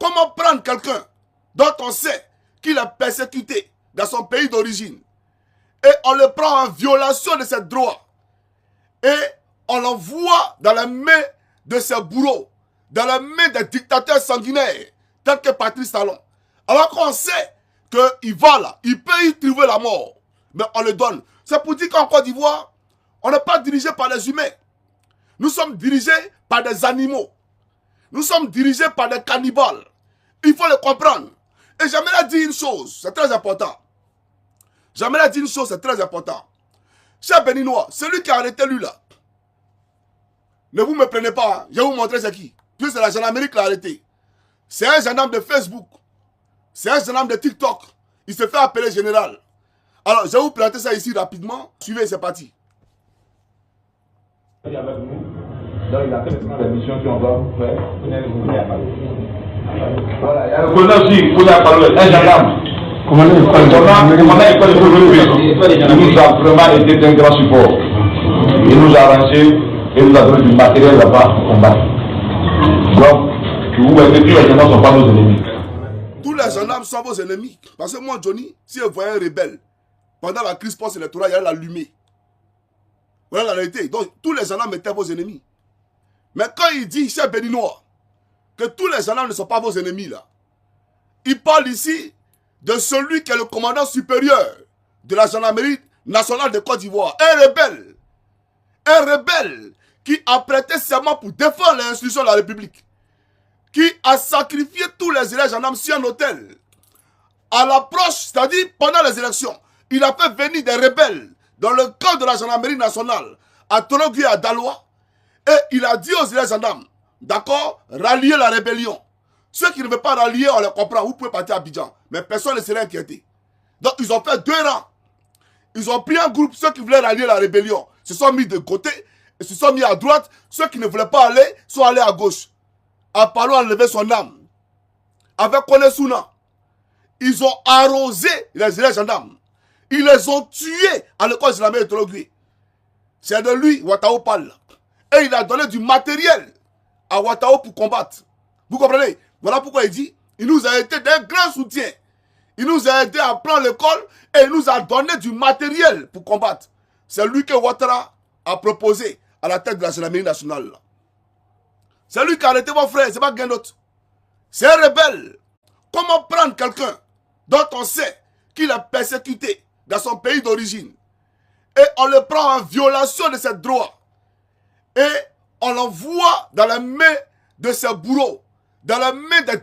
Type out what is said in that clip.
Comment prendre quelqu'un dont on sait qu'il est persécuté dans son pays d'origine et on le prend en violation de ses droits et on l'envoie dans les mains de ses bourreaux, dans les mains des dictateurs sanguinaires tels que Patrice Talon. Alors qu'on sait qu'il va là, il peut y trouver la mort, mais on le donne. C'est pour dire qu'en Côte d'Ivoire, on n'est pas dirigé par des humains. Nous sommes dirigés par des animaux. Nous sommes dirigés par des cannibales. Il faut le comprendre. Et j'aimerais dire une chose, c'est très important. J'aimerais dire une chose, c'est très important. Cher Béninois, celui qui a arrêté lui là, ne vous me prenez pas, hein. Je vais vous montrer c'est qui. Puis c'est la gendarmerie qui l'a arrêté. C'est un gendarme de Facebook. C'est un gendarme de TikTok. Il se fait appeler général. Alors, je vais vous présenter ça ici rapidement. Suivez, c'est parti. Il est avec nous. Donc, il a fait la mission qu'on doit vous faire. Voilà, il y a le colonel aussi, il faut y parler. Un gendarme. Comment il nous a vraiment été d'un grand support. Il nous a arrangé et nous a donné du matériel là-bas pour combattre. Donc, vous voyez que tous les gendarmes ne sont pas nos ennemis. Tous les gendarmes sont vos ennemis. Parce que moi, Johnny, si je voyais un rebelle, pendant la crise post-électorale, il allait l'allumer. Voilà la réalité. Donc, tous les gendarmes étaient vos ennemis. Mais quand il dit, cher Béninois, que tous les gendarmes ne sont pas vos ennemis, là, il parle ici de celui qui est le commandant supérieur de la gendarmerie nationale de Côte d'Ivoire. Un rebelle qui a prêté serment pour défendre les institutions de la République, qui a sacrifié tous les élèves gendarmes sur un hôtel. À l'approche, c'est-à-dire pendant les élections, il a fait venir des rebelles dans le camp de la gendarmerie nationale à Tologui et à Daloa. Et il a dit aux élèves gendarmes, d'accord, rallier la rébellion. Ceux qui ne veulent pas rallier, on les comprend, vous pouvez partir à Abidjan. Mais personne ne serait inquiété. Donc ils ont fait 2 rangs. Ils ont pris un groupe, ceux qui voulaient rallier la rébellion se sont mis de côté, et se sont mis à droite. Ceux qui ne voulaient pas aller, sont allés à gauche. Apalo a enlevé son âme. Avec Konesuna, ils ont arrosé les élèves gendarmes. Ils les ont tués à l'école islamique de Tologui. C'est de lui, Ouattao parle. Et il a donné du matériel à Ouattao pour combattre. Vous comprenez? Voilà pourquoi il dit, il nous a été d'un grand soutien. Il nous a aidé à prendre l'école et il nous a donné du matériel pour combattre. C'est lui que Ouattara a proposé à la tête de la gendarmerie nationale. C'est lui qui a arrêté mon frère, c'est pas quelqu'un d'autre. C'est un rebelle. Comment prendre quelqu'un dont on sait qu'il est persécuté dans son pays d'origine et on le prend en violation de ses droits et on l'envoie dans les mains de ses bourreaux, dans les mains des